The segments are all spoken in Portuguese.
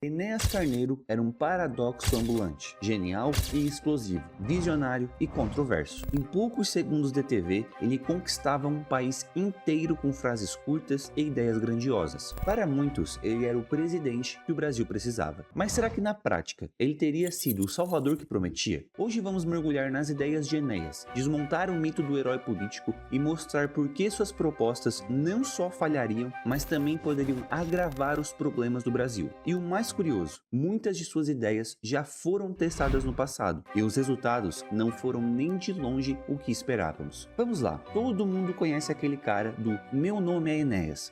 Enéas Carneiro era um paradoxo ambulante, genial e explosivo, visionário e controverso. Em poucos segundos de TV, ele conquistava um país inteiro com frases curtas e ideias grandiosas. Para muitos, ele era o presidente que o Brasil precisava. Mas será que na prática, ele teria sido o salvador que prometia? Hoje vamos mergulhar nas ideias de Enéas, desmontar o mito do herói político e mostrar por que suas propostas não só falhariam, mas também poderiam agravar os problemas do Brasil. E o mais curioso, muitas de suas ideias já foram testadas no passado e os resultados não foram nem de longe o que esperávamos. Vamos lá, todo mundo conhece aquele cara do "Meu nome é Enéas".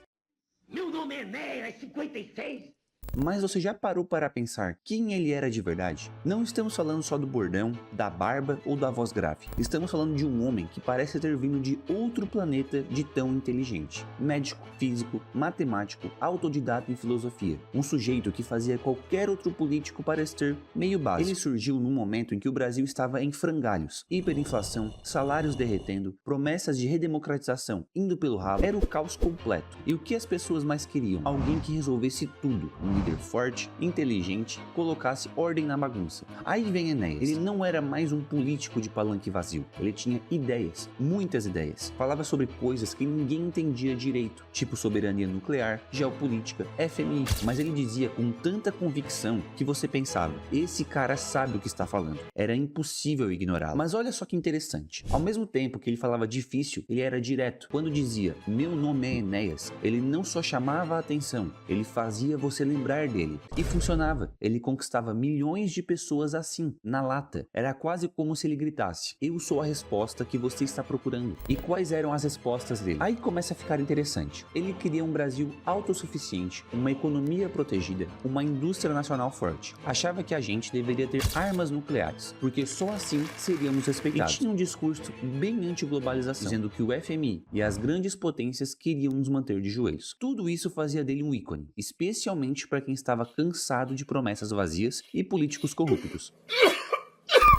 Meu nome é Enéas 56. Mas você já parou para pensar quem ele era de verdade? Não estamos falando só do bordão, da barba ou da voz grave. Estamos falando de um homem que parece ter vindo de outro planeta de tão inteligente. Médico, físico, matemático, autodidata em filosofia. Um sujeito que fazia qualquer outro político parecer meio básico. Ele surgiu num momento em que o Brasil estava em frangalhos. Hiperinflação, salários derretendo, promessas de redemocratização indo pelo ralo. Era o caos completo. E o que as pessoas mais queriam? Alguém que resolvesse tudo. Um líder forte, inteligente, colocasse ordem na bagunça. Aí vem Enéas. Ele não era mais um político de palanque vazio. Ele tinha ideias, muitas ideias. Falava sobre coisas que ninguém entendia direito, tipo soberania nuclear, geopolítica, FMI. Mas ele dizia com tanta convicção que você pensava, esse cara sabe o que está falando. Era impossível ignorá-lo. Mas olha só que interessante. Ao mesmo tempo que ele falava difícil, ele era direto. Quando dizia, meu nome é Enéas, ele não só chamava a atenção, ele fazia você lembrar dele. E funcionava. Ele conquistava milhões de pessoas assim, na lata. Era quase como se ele gritasse, eu sou a resposta que você está procurando. E quais eram as respostas dele? Aí começa a ficar interessante. Ele queria um Brasil autossuficiente, uma economia protegida, uma indústria nacional forte. Achava que a gente deveria ter armas nucleares, porque só assim seríamos respeitados. E tinha um discurso bem anti-globalização, dizendo que o FMI e as grandes potências queriam nos manter de joelhos. Tudo isso fazia dele um ícone, especialmente para quem estava cansado de promessas vazias e políticos corruptos.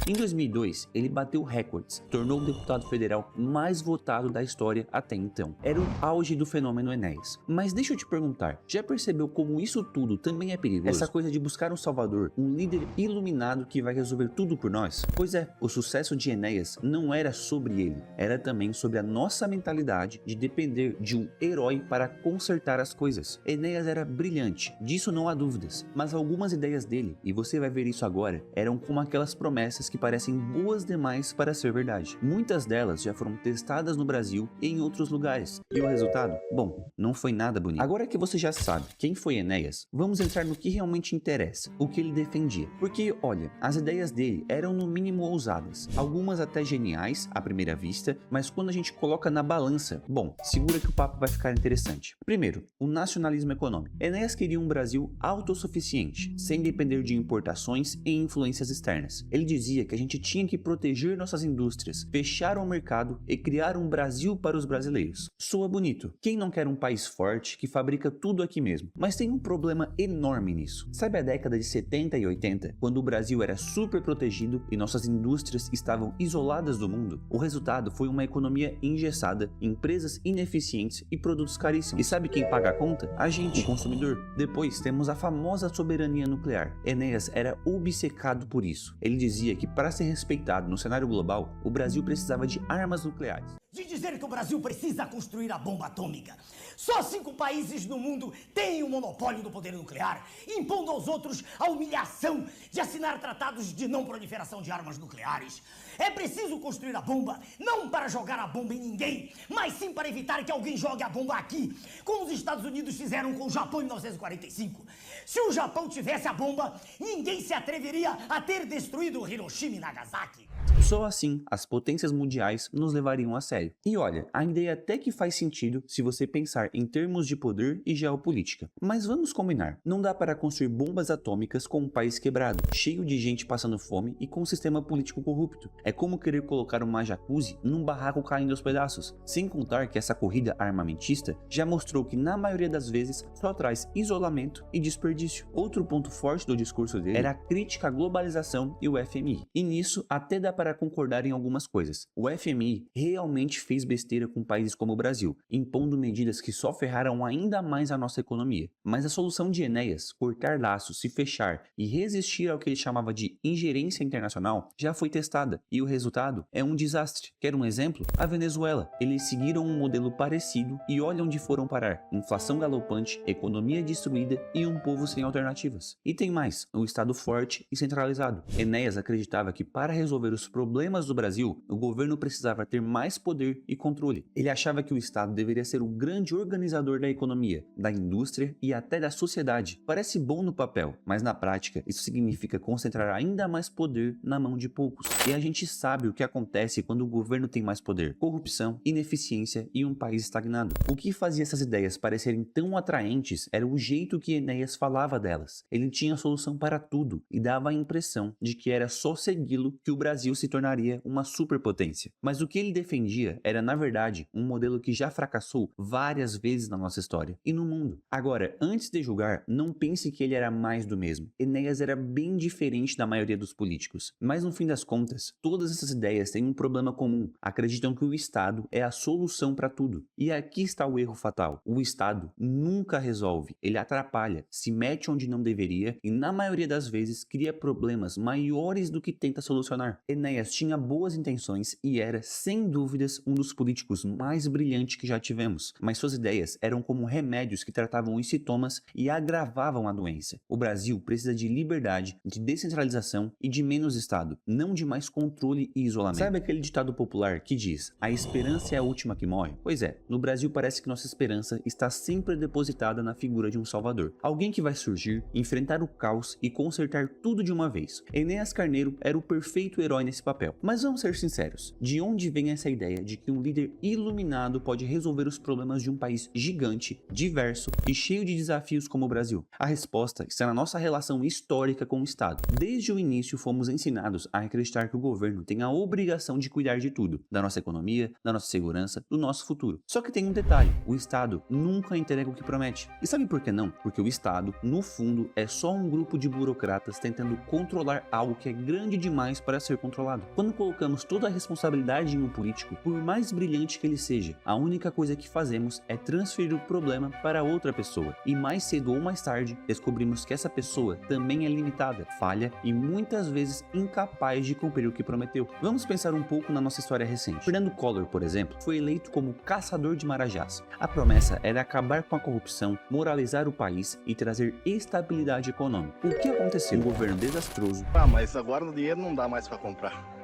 Em 2002, ele bateu recordes, tornou o deputado federal mais votado da história até então. Era o auge do fenômeno Enéas. Mas deixa eu te perguntar, já percebeu como isso tudo também é perigoso? Essa coisa de buscar um salvador, um líder iluminado que vai resolver tudo por nós? Pois é, o sucesso de Enéas não era sobre ele, era também sobre a nossa mentalidade de depender de um herói para consertar as coisas. Enéas era brilhante, disso não há dúvidas, mas algumas ideias dele, e você vai ver isso agora, eram como aquelas promessas que parecem boas demais para ser verdade. Muitas delas já foram testadas no Brasil e em outros lugares. E o resultado? Bom, não foi nada bonito. Agora que você já sabe quem foi Enéas, vamos entrar no que realmente interessa, o que ele defendia. Porque, olha, as ideias dele eram no mínimo ousadas, algumas até geniais à primeira vista, mas quando a gente coloca na balança, bom, segura que o papo vai ficar interessante. Primeiro, o nacionalismo econômico. Enéas queria um Brasil autossuficiente, sem depender de importações e influências externas. Ele dizia que a gente tinha que proteger nossas indústrias, fechar o mercado e criar um Brasil para os brasileiros. Soa bonito. Quem não quer um país forte que fabrica tudo aqui mesmo? Mas tem um problema enorme nisso. Sabe a década de 70 e 80, quando o Brasil era super protegido e nossas indústrias estavam isoladas do mundo? O resultado foi uma economia engessada, empresas ineficientes e produtos caríssimos. E sabe quem paga a conta? A gente, o consumidor. Depois temos a famosa soberania nuclear. Enéas era obcecado por isso. Ele dizia que para ser respeitado no cenário global, o Brasil precisava de armas nucleares. De dizer que o Brasil precisa construir a bomba atômica. Só 5 países no mundo têm o monopólio do poder nuclear, impondo aos outros a humilhação de assinar tratados de não proliferação de armas nucleares. É preciso construir a bomba, não para jogar a bomba em ninguém, mas sim para evitar que alguém jogue a bomba aqui, como os Estados Unidos fizeram com o Japão em 1945. Se o Japão tivesse a bomba, ninguém se atreveria a ter destruído Hiroshima e Nagasaki. Só assim, as potências mundiais nos levariam a sério. E olha, a ideia até que faz sentido se você pensar em termos de poder e geopolítica. Mas vamos combinar, não dá para construir bombas atômicas com um país quebrado, cheio de gente passando fome e com um sistema político corrupto. É como querer colocar uma jacuzzi num barraco caindo aos pedaços. Sem contar que essa corrida armamentista já mostrou que na maioria das vezes só traz isolamento e desperdício. Outro ponto forte do discurso dele era a crítica à globalização e o FMI. E nisso até dá para concordar em algumas coisas. O FMI realmente fez besteira com países como o Brasil, impondo medidas que só ferraram ainda mais a nossa economia. Mas a solução de Enéas, cortar laços, se fechar e resistir ao que ele chamava de ingerência internacional, já foi testada, e o resultado é um desastre. Quer um exemplo? A Venezuela. Eles seguiram um modelo parecido e olha onde foram parar. Inflação galopante, economia destruída e um povo sem alternativas. E tem mais, um Estado forte e centralizado. Enéas acreditava que para resolver os problemas do Brasil, o governo precisava ter mais poder e controle. Ele achava que o Estado deveria ser o grande organizador da economia, da indústria e até da sociedade. Parece bom no papel, mas na prática isso significa concentrar ainda mais poder na mão de poucos. E a gente sabe o que acontece quando o governo tem mais poder: corrupção, ineficiência e um país estagnado. O que fazia essas ideias parecerem tão atraentes era o jeito que Enéas falava delas. Ele tinha solução para tudo e dava a impressão de que era só segui-lo que o Brasil se tornaria uma superpotência. Mas o que ele defendia era, na verdade, um modelo que já fracassou várias vezes na nossa história e no mundo. Agora, antes de julgar, não pense que ele era mais do mesmo. Enéas era bem diferente da maioria dos políticos. Mas no fim das contas, todas essas ideias têm um problema comum. Acreditam que o Estado é a solução para tudo. E aqui está o erro fatal. O Estado nunca resolve. Ele atrapalha, se mete onde não deveria e, na maioria das vezes, cria problemas maiores do que tenta solucionar. Enéas tinha boas intenções e era, sem dúvidas, um dos políticos mais brilhantes que já tivemos. Mas suas ideias eram como remédios que tratavam os sintomas e agravavam a doença. O Brasil precisa de liberdade, de descentralização e de menos Estado, não de mais controle e isolamento. Sabe aquele ditado popular que diz: a esperança é a última que morre? Pois é, no Brasil parece que nossa esperança está sempre depositada na figura de um salvador. Alguém que vai surgir, enfrentar o caos e consertar tudo de uma vez. Enéas Carneiro era o perfeito herói nesse papel. Mas vamos ser sinceros, de onde vem essa ideia de que um líder iluminado pode resolver os problemas de um país gigante, diverso e cheio de desafios como o Brasil? A resposta está na nossa relação histórica com o Estado. Desde o início fomos ensinados a acreditar que o governo tem a obrigação de cuidar de tudo, da nossa economia, da nossa segurança, do nosso futuro. Só que tem um detalhe: o Estado nunca entrega o que promete. E sabe por que não? Porque o Estado, no fundo, é só um grupo de burocratas tentando controlar algo que é grande demais para ser controlado. Quando colocamos toda a responsabilidade em um político, por mais brilhante que ele seja, a única coisa que fazemos é transferir o problema para outra pessoa. E mais cedo ou mais tarde, descobrimos que essa pessoa também é limitada, falha e muitas vezes incapaz de cumprir o que prometeu. Vamos pensar um pouco na nossa história recente. Fernando Collor, por exemplo, foi eleito como caçador de marajás. A promessa era acabar com a corrupção, moralizar o país e trazer estabilidade econômica. O que aconteceu? Um governo desastroso. Mas agora o dinheiro não dá mais para comprar.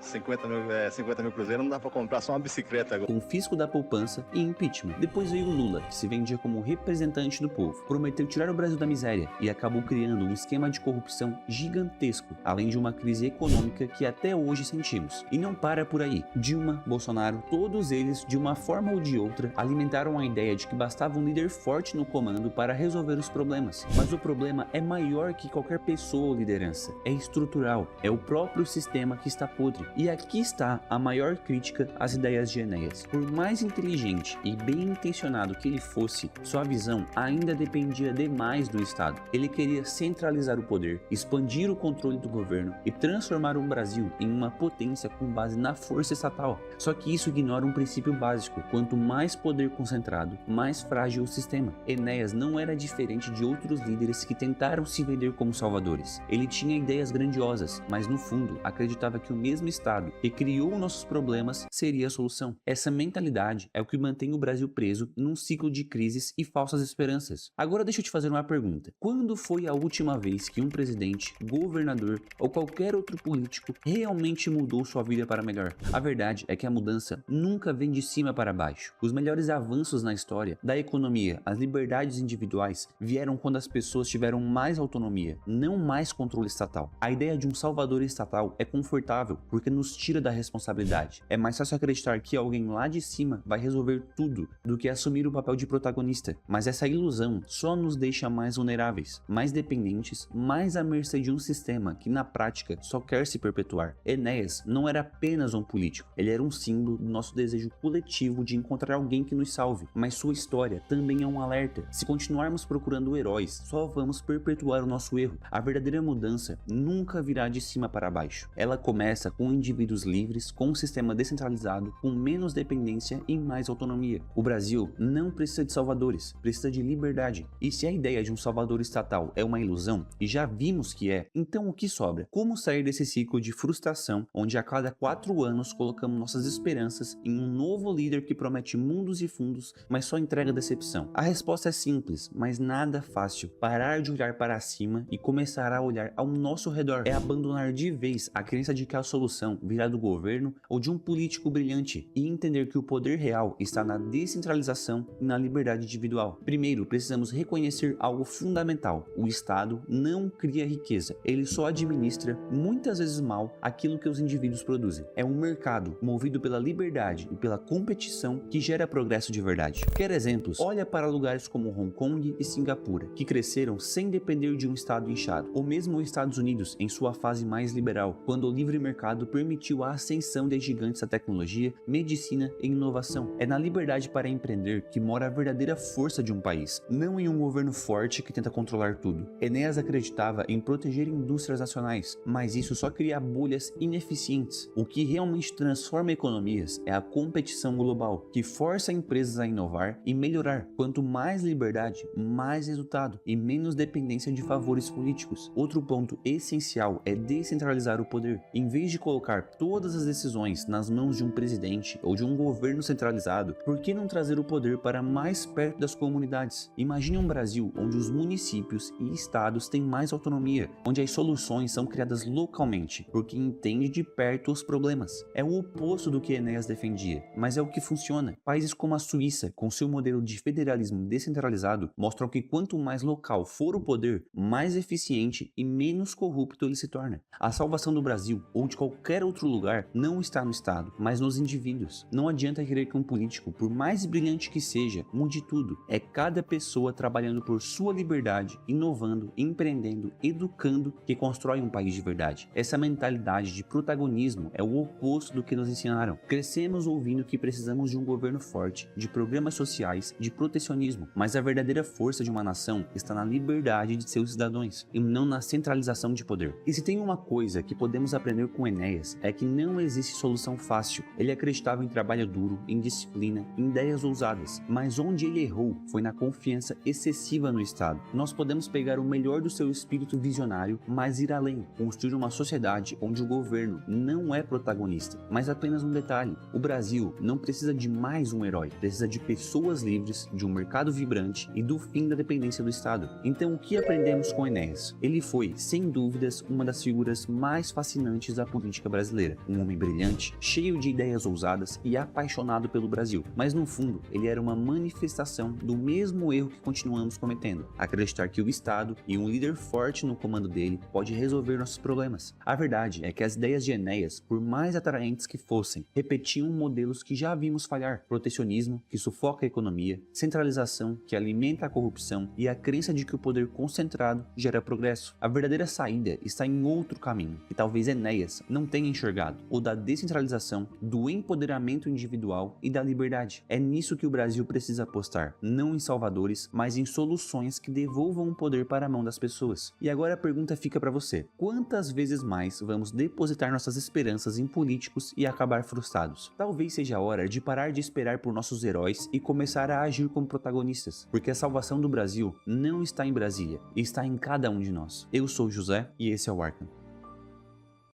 50 mil cruzeiros não dá pra comprar só uma bicicleta agora. Confisco da poupança e impeachment. Depois veio Lula, que se vendia como representante do povo. Prometeu tirar o Brasil da miséria e acabou criando um esquema de corrupção gigantesco, além de uma crise econômica que até hoje sentimos. E não para por aí. Dilma, Bolsonaro, todos eles, de uma forma ou de outra, alimentaram a ideia de que bastava um líder forte no comando para resolver os problemas. Mas o problema é maior que qualquer pessoa ou liderança. É estrutural. É o próprio sistema que está podre. E aqui está a maior crítica às ideias de Enéas. Por mais inteligente e bem intencionado que ele fosse, sua visão ainda dependia demais do Estado. Ele queria centralizar o poder, expandir o controle do governo e transformar o Brasil em uma potência com base na força estatal. Só que isso ignora um princípio básico: quanto mais poder concentrado, mais frágil o sistema. Enéas não era diferente de outros líderes que tentaram se vender como salvadores. Ele tinha ideias grandiosas, mas no fundo acreditava que o mesmo Estado que criou nossos problemas seria a solução. Essa mentalidade é o que mantém o Brasil preso num ciclo de crises e falsas esperanças. Agora deixa eu te fazer uma pergunta: quando foi a última vez que um presidente, governador ou qualquer outro político realmente mudou sua vida para melhor? A verdade é que a mudança nunca vem de cima para baixo. Os melhores avanços na história da economia, as liberdades individuais, vieram quando as pessoas tiveram mais autonomia, não mais controle estatal. A ideia de um salvador estatal é confortável porque nos tira da responsabilidade. É mais fácil acreditar que alguém lá de cima vai resolver tudo do que assumir o papel de protagonista. Mas essa ilusão só nos deixa mais vulneráveis, mais dependentes, mais à mercê de um sistema que na prática só quer se perpetuar. Enéas não era apenas um político, ele era um símbolo do nosso desejo coletivo de encontrar alguém que nos salve. Mas sua história também é um alerta. Se continuarmos procurando heróis, só vamos perpetuar o nosso erro. A verdadeira mudança nunca virá de cima para baixo. Ela começa com indivíduos livres, com um sistema descentralizado, com menos dependência e mais autonomia. O Brasil não precisa de salvadores, precisa de liberdade. E se a ideia de um salvador estatal é uma ilusão, e já vimos que é, então o que sobra? Como sair desse ciclo de frustração, onde a cada 4 anos colocamos nossas esperanças em um novo líder que promete mundos e fundos, mas só entrega decepção? A resposta é simples, mas nada fácil. Parar de olhar para cima e começar a olhar ao nosso redor. É abandonar de vez a crença de que a solução virá do governo ou de um político brilhante e entender que o poder real está na descentralização e na liberdade individual. Primeiro, precisamos reconhecer algo fundamental: o Estado não cria riqueza, ele só administra, muitas vezes mal, aquilo que os indivíduos produzem. É um mercado movido pela liberdade e pela competição que gera progresso de verdade. Quer exemplos? Olha para lugares como Hong Kong e Singapura, que cresceram sem depender de um Estado inchado, ou mesmo os Estados Unidos em sua fase mais liberal, quando o livre mercado permitiu a ascensão de gigantes da tecnologia, medicina e inovação. É na liberdade para empreender que mora a verdadeira força de um país, não em um governo forte que tenta controlar tudo. Enéas acreditava em proteger indústrias nacionais, mas isso só cria bolhas ineficientes. O que realmente transforma economias é a competição global, que força empresas a inovar e melhorar. Quanto mais liberdade, mais resultado e menos dependência de favores políticos. Outro ponto essencial é descentralizar o poder. Em vez de colocar todas as decisões nas mãos de um presidente ou de um governo centralizado, por que não trazer o poder para mais perto das comunidades? Imagine um Brasil onde os municípios e estados têm mais autonomia, onde as soluções são criadas localmente, porque entende de perto os problemas. É o oposto do que Enéas defendia, mas é o que funciona. Países como a Suíça, com seu modelo de federalismo descentralizado, mostram que quanto mais local for o poder, mais eficiente e menos corrupto ele se torna. A salvação do Brasil, ou de qualquer outro lugar, não está no Estado, mas nos indivíduos. Não adianta querer que um político, por mais brilhante que seja, mude tudo. É cada pessoa trabalhando por sua liberdade, inovando, empreendendo, educando, que constrói um país de verdade. Essa mentalidade de protagonismo é o oposto do que nos ensinaram. Crescemos ouvindo que precisamos de um governo forte, de programas sociais, de protecionismo, mas a verdadeira força de uma nação está na liberdade de seus cidadãos e não na centralização de poder. E se tem uma coisa que podemos aprender com Enéas, é que não existe solução fácil. Ele acreditava em trabalho duro, em disciplina, em ideias ousadas, mas onde ele errou foi na confiança excessiva no Estado. Nós podemos pegar o melhor do seu espírito visionário, mas ir além, construir uma sociedade onde o governo não é protagonista, mas apenas um detalhe. O Brasil não precisa de mais um herói, precisa de pessoas livres, de um mercado vibrante e do fim da dependência do Estado. Então, o que aprendemos com Enéas? Ele foi, sem dúvidas, uma das figuras mais fascinantes da política brasileira. Um homem brilhante, cheio de ideias ousadas e apaixonado pelo Brasil. Mas no fundo, ele era uma manifestação do mesmo erro que continuamos cometendo: acreditar que o Estado e um líder forte no comando dele pode resolver nossos problemas. A verdade é que as ideias de Enéas, por mais atraentes que fossem, repetiam modelos que já vimos falhar: protecionismo, que sufoca a economia, centralização, que alimenta a corrupção, e a crença de que o poder concentrado gera progresso. A verdadeira saída está em outro caminho, que talvez Enéas não tenha enxergado: o da descentralização, do empoderamento individual e da liberdade. É nisso que o Brasil precisa apostar, não em salvadores, mas em soluções que devolvam o poder para a mão das pessoas. E agora a pergunta fica para você: quantas vezes mais vamos depositar nossas esperanças em políticos e acabar frustrados? Talvez seja a hora de parar de esperar por nossos heróis e começar a agir como protagonistas, porque a salvação do Brasil não está em Brasília, está em cada um de nós. Eu sou José e esse é o Arkham.